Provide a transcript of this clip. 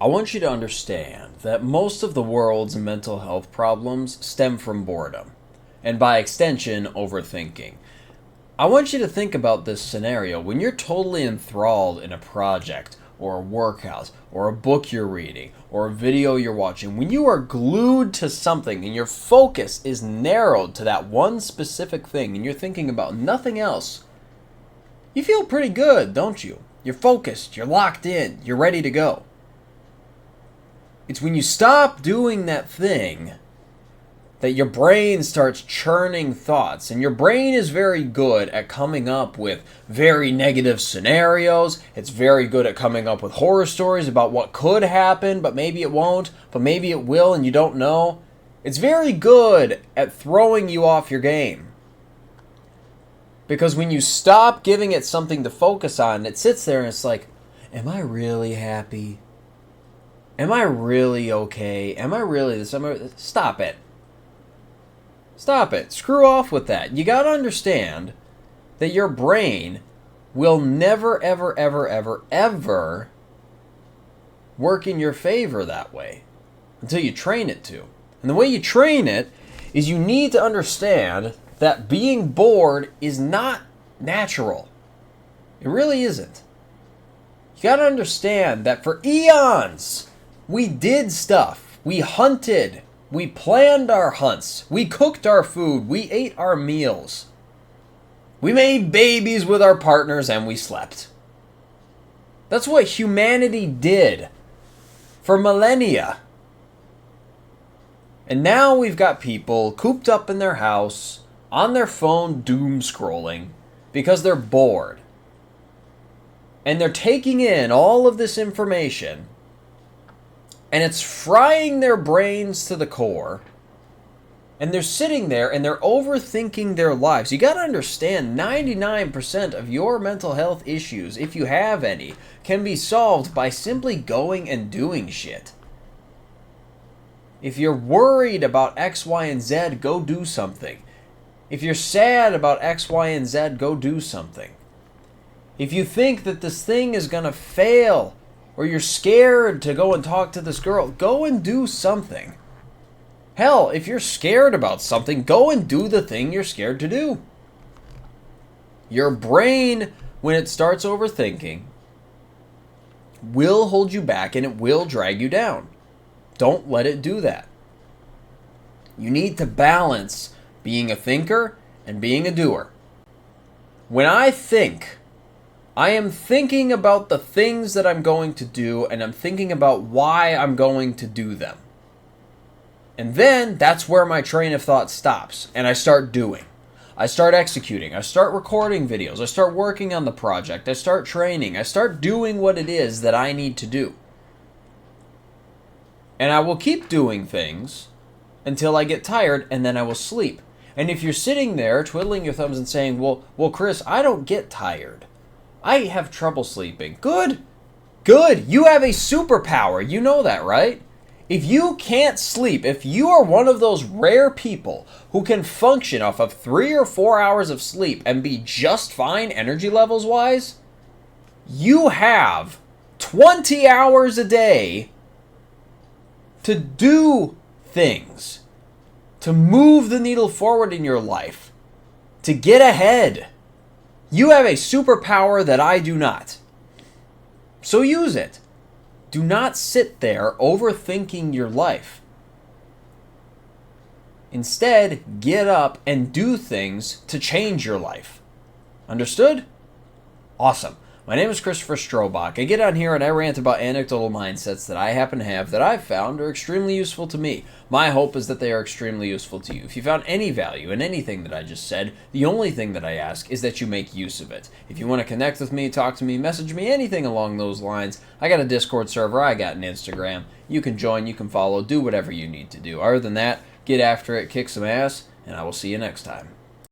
I want you to understand that most of the world's mental health problems stem from boredom, and by extension, overthinking. I want you to think about this scenario when you're totally enthralled in a project, or a workout, or a book you're reading, or a video you're watching. When you are glued to something and your focus is narrowed to that one specific thing and you're thinking about nothing else, you feel pretty good, don't you? You're focused, you're locked in, you're ready to go. It's when you stop doing that thing that your brain starts churning thoughts. And your brain is very good at coming up with very negative scenarios. It's very good at coming up with horror stories about what could happen, but maybe it won't, but maybe it will, and you don't know. It's very good at throwing you off your game. Because when you stop giving it something to focus on, it sits there and it's like, am I really happy? Am I really okay? Am I really this? Stop it. Stop it. Screw off with that. You got to understand that your brain will never, ever, ever, ever, ever work in your favor that way until you train it to. And the way you train it is you need to understand that being bored is not natural. It really isn't. You got to understand that for eons, we did stuff. We hunted. We planned our hunts. We cooked our food. We ate our meals. We made babies with our partners and we slept. That's what humanity did for millennia. And now we've got people cooped up in their house, on their phone doom scrolling because they're bored. And they're taking in all of this information and it's frying their brains to the core. And they're sitting there and they're overthinking their lives. You got to understand 99% of your mental health issues, if you have any, can be solved by simply going and doing shit. If you're worried about X, Y, and Z, go do something. If you're sad about X, Y, and Z, go do something. If you think that this thing is going to fail, or you're scared to go and talk to this girl, go and do something. Hell, if you're scared about something, go and do the thing you're scared to do. Your brain, when it starts overthinking, will hold you back and it will drag you down. Don't let it do that. You need to balance being a thinker and being a doer. When I think, I am thinking about the things that I'm going to do, and I'm thinking about why I'm going to do them. And then that's where my train of thought stops, and I start doing. I start executing. I start recording videos. I start working on the project. I start training. I start doing what it is that I need to do. And I will keep doing things until I get tired, and then I will sleep. And if you're sitting there twiddling your thumbs and saying, well, Chris, I don't get tired. I have trouble sleeping. Good. You have a superpower. You know that, right? If you can't sleep, if you are one of those rare people who can function off of 3 or 4 hours of sleep and be just fine energy levels wise, you have 20 hours a day to do things, to move the needle forward in your life, to get ahead. You have a superpower that I do not. So use it. Do not sit there overthinking your life. Instead, get up and do things to change your life. Understood? Awesome. My name is Christopher Strobach. I get on here and I rant about anecdotal mindsets that I happen to have that I've found are extremely useful to me. My hope is that they are extremely useful to you. If you found any value in anything that I just said, the only thing that I ask is that you make use of it. If you want to connect with me, talk to me, message me, anything along those lines, I got a Discord server, I got an Instagram. You can join, you can follow, do whatever you need to do. Other than that, get after it, kick some ass, and I will see you next time.